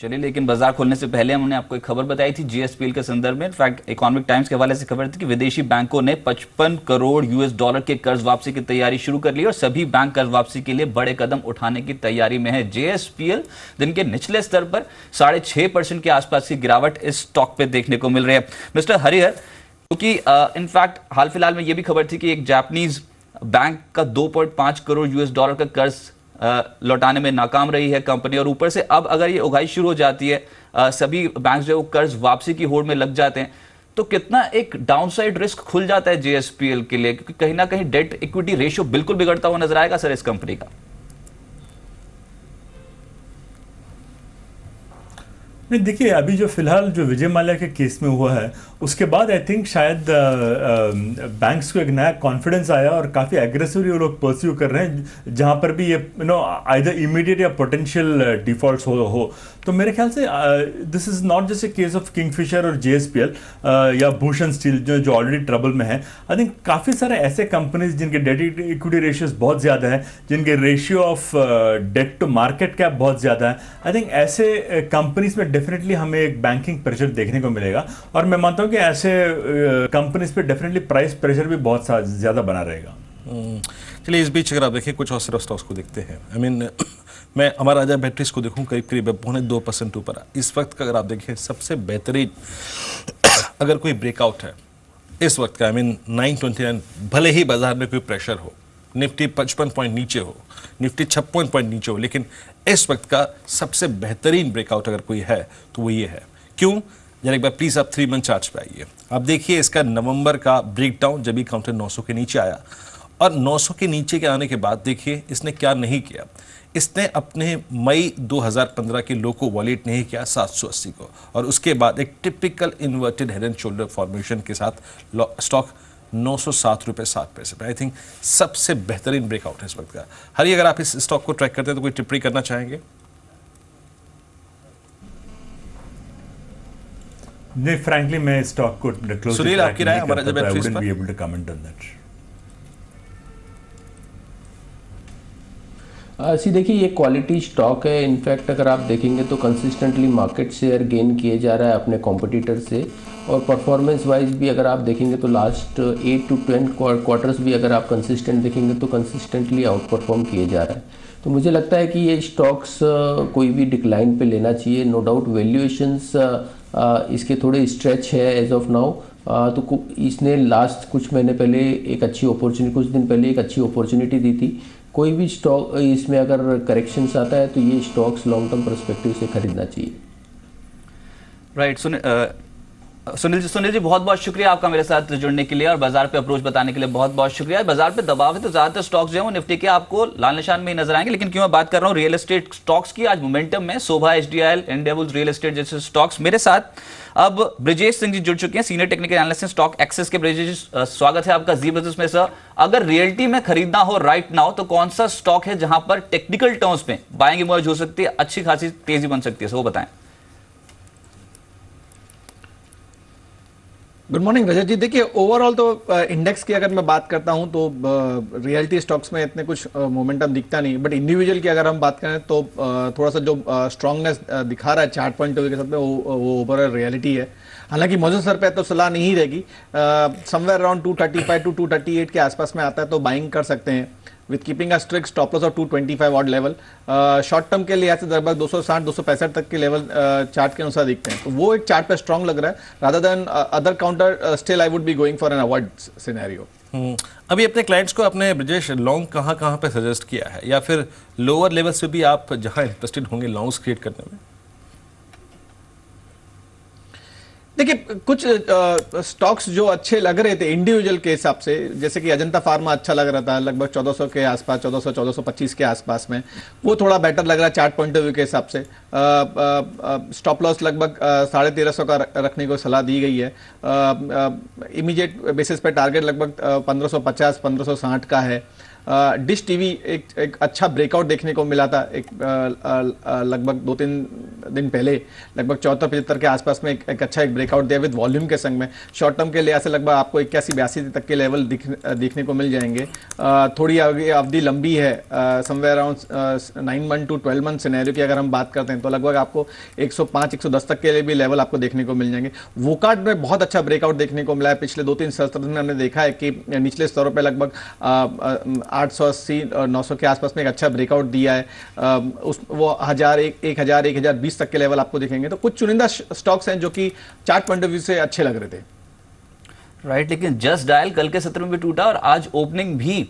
चलिए, लेकिन बाजार खोलने से पहले हमने आपको एक खबर बताई थी जीएसपीएल के संदर्भ में। इनफैक्ट इकोनॉमिक टाइम्स के हवाले से खबर थी कि विदेशी बैंकों ने 55 करोड़ यूएस डॉलर के कर्ज वापसी की तैयारी शुरू कर ली और सभी बैंक कर्ज वापसी के लिए बड़े कदम उठाने की तैयारी में है। जेएसपीएल दिन के निचले स्तर पर 6.5% के आसपास की गिरावट इस स्टॉक पे देखने को मिल रही है। मिस्टर हरिहर, क्योंकि इनफैक्ट हाल फिलहाल में यह भी खबर थी कि एक जापानीज बैंक का 2.5 करोड़ यूएस डॉलर का कर्ज लौटाने में नाकाम रही है कंपनी, और ऊपर से अब अगर ये उगाही शुरू हो जाती है, सभी बैंक जो कर्ज वापसी की होड़ में लग जाते हैं, तो कितना एक डाउनसाइड रिस्क खुल जाता है जेएसपीएल के लिए, क्योंकि कहीं ना कहीं डेट इक्विटी रेशियो बिल्कुल बिगड़ता हुआ नजर आएगा सर इस कंपनी का। नहीं, देखिए अभी जो फिलहाल जो विजय माल्या के केस में हुआ है उसके बाद आई थिंक शायद बैंक्स को एक नया कॉन्फिडेंस आया और काफ़ी एग्रेसिवली वो लोग परस्यू कर रहे हैं, जहां पर भी ये आइदर इमीडिएट या पोटेंशियल डिफॉल्ट्स हो। तो मेरे ख्याल से this is not just a case of Kingfisher और जेएसपीएल या भूषण स्टील जो ऑलरेडी ट्रबल में है। आई थिंक काफ़ी सारे ऐसे कंपनीज जिनके डेट इक्विटी रेशियोज बहुत ज़्यादा है, जिनके ratio of debt to market cap बहुत ज़्यादा है। आई थिंक ऐसे कंपनीज में डेफिनेटली हमें एक बैंकिंग प्रेशर देखने को मिलेगा, और मैं मानता हूँ कि ऐसे कंपनीज पे डेफिनेटली प्राइस प्रेशर भी बहुत ज़्यादा बना रहेगा। चलिए, इस बीच अगर आप देखिए कुछ और स्टॉक्स को देखते हैं। आई मीन मैं हमारा राजा बैटरीज को देखूं, करीब करीब 2% ऊपर। इस वक्त का अगर आप देखें सबसे बेहतरीन अगर कोई ब्रेकआउट है इस वक्त का, आई मीन 929, भले ही बाजार में कोई प्रेशर हो, निफ्टी 55 पॉइंट नीचे हो, निफ्टी 56 पॉइंट नीचे हो, लेकिन इस वक्त का सबसे बेहतरीन ब्रेकआउट अगर कोई है तो वो ये है। क्यों? जरा एक बार प्लीज आप 3 मंथ चार्ट पे आइए। आप देखिए इसका नवंबर का ब्रेकडाउन, जब भी काउंटर 900 के नीचे आया, और 900 के नीचे के आने के बाद देखिए इसने क्या नहीं किया। इसने अपने मई 2015 के लो को वॉलेट नहीं किया 780 को, और उसके बाद एक typical inverted head and shoulder formation के साथ स्टॉक 907 रुपये 7 पैसे पे। आई थिंक सबसे बेहतरीन ब्रेकआउट है इस वक्त का। हरी, अगर आप इस स्टॉक को ट्रैक करते हैं तो कोई टिप्पणी करना चाहेंगे? नहीं, फ्रैंकली मैं स्टॉक को क्लोज सुनील, आपकी राय हमारा जब I wouldn't be able to comment on that. सी देखिए, ये क्वालिटी स्टॉक है। इनफैक्ट अगर आप देखेंगे तो कंसिस्टेंटली मार्केट शेयर गेन किए जा रहा है अपने कॉम्पिटिटर से, और परफॉर्मेंस वाइज भी अगर आप देखेंगे तो लास्ट 8 to 10 क्वार्टर्स भी अगर आप कंसिस्टेंट देखेंगे तो कंसिस्टेंटली आउट परफॉर्म किए जा रहा है। तो मुझे लगता है कि ये स्टॉक्स कोई भी डिक्लाइन पे लेना चाहिए। नो डाउट वैल्यूएशंस इसके थोड़े स्ट्रेच है एज ऑफ नाउ। तो इसने लास्ट कुछ महीने पहले एक अच्छी अपॉर्चुनिटी, कुछ दिन पहले एक अच्छी अपॉर्चुनिटी दी थी। कोई भी स्टॉक इसमें अगर करेक्शंस आता है तो ये स्टॉक्स लॉन्ग टर्म पर्सपेक्टिव से खरीदना चाहिए। राइट, सुनील जी बहुत बहुत शुक्रिया आपका मेरे साथ जुड़ने के लिए और बाजार पे अप्रोच बताने के लिए बहुत बहुत शुक्रिया। बाजार पे दबाव है तो ज्यादातर स्टॉक्स जो है वो निफ्टी के आपको लाल निशान में ही नजर आएंगे, लेकिन क्यों मैं बात कर रहा हूँ रियल एस्टेट स्टॉक्स की, आज मोमेंटम में शोभा, एचडीआईएल, इंडियाबुल्स रियल एस्टेट जैसे स्टॉक्स। मेरे साथ अब ब्रिजेश सिंह जी जुड़ चुके हैं, सीनियर टेक्निकल एनालिस्ट हैं स्टॉक एक्सेस के। ब्रिजेश, स्वागत है आपका जी बिजनेस में। सर, अगर रियल्टी में खरीदना हो राइट नाउ तो कौन सा स्टॉक है जहां पर टेक्निकल टर्म्स में बाइंग इमर्ज हो सकती है, अच्छी खासी तेजी बन सकती है, वो बताएं। गुड मॉर्निंग रजत जी। देखिए, ओवरऑल तो इंडेक्स की अगर मैं बात करता हूं तो रियल्टी स्टॉक्स में इतने कुछ मोमेंटम दिखता नहीं, बट इंडिविजुअल की अगर हम बात करें तो थोड़ा सा जो स्ट्रांगनेस दिखा रहा है चार्ट पॉइंट के साथ में वो ओवरऑल रियलिटी है। हालांकि मौजूद स्तर पे तो सलाह नहीं रहेगी, समवेयर अराउंड 235 to 238 के आसपास में आता है तो बाइंग कर सकते हैं with keeping a strict stop loss of 225 odd level. Short term के लिए से लगभग 260-265 तक के लेवल चार्ट के अनुसार दिखते हैं, तो वो एक चार्ट पे स्ट्रांग लग रहा है। Rather than other counter, still I would be going for an avoid scenario. अभी अपने क्लाइंट्स को आपने ब्रिजेश लॉन्ग कहाँ पे सजेस्ट किया है, या फिर लोअर लेवल्स पे भी आप जहां इंटरेस्टेड होंगे लॉन्ग्स क्रिएट करने में? देखिए, कुछ स्टॉक्स जो अच्छे लग रहे थे इंडिविजुअल के हिसाब से, जैसे कि अजंता फार्मा अच्छा लग रहा था लगभग 1400 के आसपास, 1425 के आसपास में, वो थोड़ा बेटर लग रहा है चार्ट पॉइंट ऑफ व्यू के हिसाब से। स्टॉप लॉस लगभग 1350 का रखने को सलाह दी गई है। इमीडिएट बेसिस पे टारगेट लगभग 1550-1560 का है। डिश टीवी एक अच्छा ब्रेकआउट देखने को मिला था एक लगभग 2-3 दिन पहले, लगभग 74-75 के आसपास में एक अच्छा एक ब्रेकआउट दिया विद वॉल्यूम के संग में। शॉर्ट टर्म के लिहाज से लगभग आपको 81-82 तक के लेवल देखने को मिल जाएंगे। थोड़ी अवधि लंबी है, somewhere around 9 month to 12 month scenario की अगर हम बात करते हैं तो लगभग आपको 105-110 तक के लिए भी लेवल आपको देखने को मिल जाएंगे। वोकार्ड में बहुत अच्छा ब्रेकआउट देखने को मिला है। पिछले 2-3 सत्र में हमने देखा है कि निचले स्तरों पे लगभग 880-900 के आसपास में एक अच्छा ब्रेकआउट दिया है। वो 1000-1020 तक के लेवल आपको दिखेंगे। तो कुछ चुनिंदा स्टॉक्स हैं जो कि चार्ट पॉइंट ऑफ व्यू से अच्छे लग रहे थे। राइट, लेकिन जस्ट डायल कल के सत्र में भी टूटा और आज ओपनिंग भी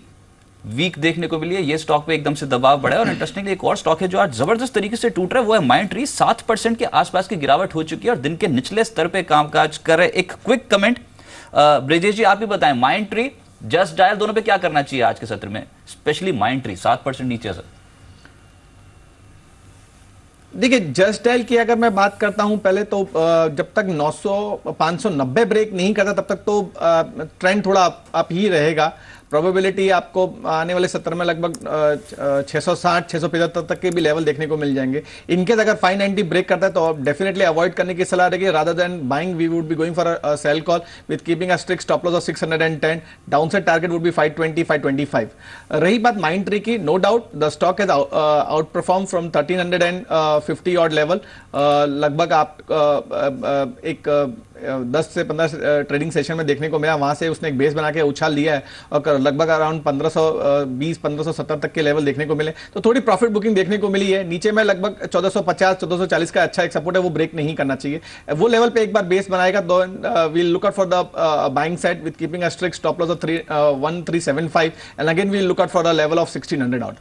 वीक देखने को मिली है। ये स्टॉक पे एकदम से दबाव बढ़ा है। और इंटरेस्टिंगली एक और स्टॉक है जो आज जबरदस्त तरीके से टूट रहा है, वो है माइंडट्री। 7% के आसपास की गिरावट हो चुकी है और दिन के निचले स्तर पे कामकाज कर रहे। एक क्विक कमेंट ब्रिजेश जी, आप ही बताएं, माइंडट्री जस्ट डायल दोनों पे क्या करना चाहिए आज के सत्र में, स्पेशली माइंडट्री 7% नीचे से? देखिए, जस्ट डायल की अगर मैं बात करता हूं पहले तो जब तक 590 ब्रेक नहीं करता तब तक तो ट्रेंड थोड़ा अप ही रहेगा। प्रोबेबिलिटी आपको आने वाले सत्र में लगभग 660-675 तक के भी लेवल देखने को मिल जाएंगे। इनकेस अगर 590 ब्रेक करता है तो डेफिनेटली अवॉइड करने की सलाह रहेगी। Rather than buying we would be going for a sell call with keeping a strict stop loss of 610। Downside target would be 520-525। रही बात माइंडट्री की, no doubt the stock has outperform from 1350 odd level. लगभग आप एक 10 से 15 trading session में देखने को मिला। वहां से उसने एक बेस बना के उछाल लिया है और लगभग अराउंड 1520-1570 तक के लेवल देखने को मिले। तो थोड़ी प्रॉफिट बुकिंग देखने को मिली है। नीचे में लगभग 1450-1440 का अच्छा एक सपोर्ट है, वो ब्रेक नहीं करना चाहिए। वो लेवल पे एक बार बेस बनाएगा तो we'll look out for the buying side with keeping a strict stop loss of 1375 and again we'll look out for the level of 1600 out.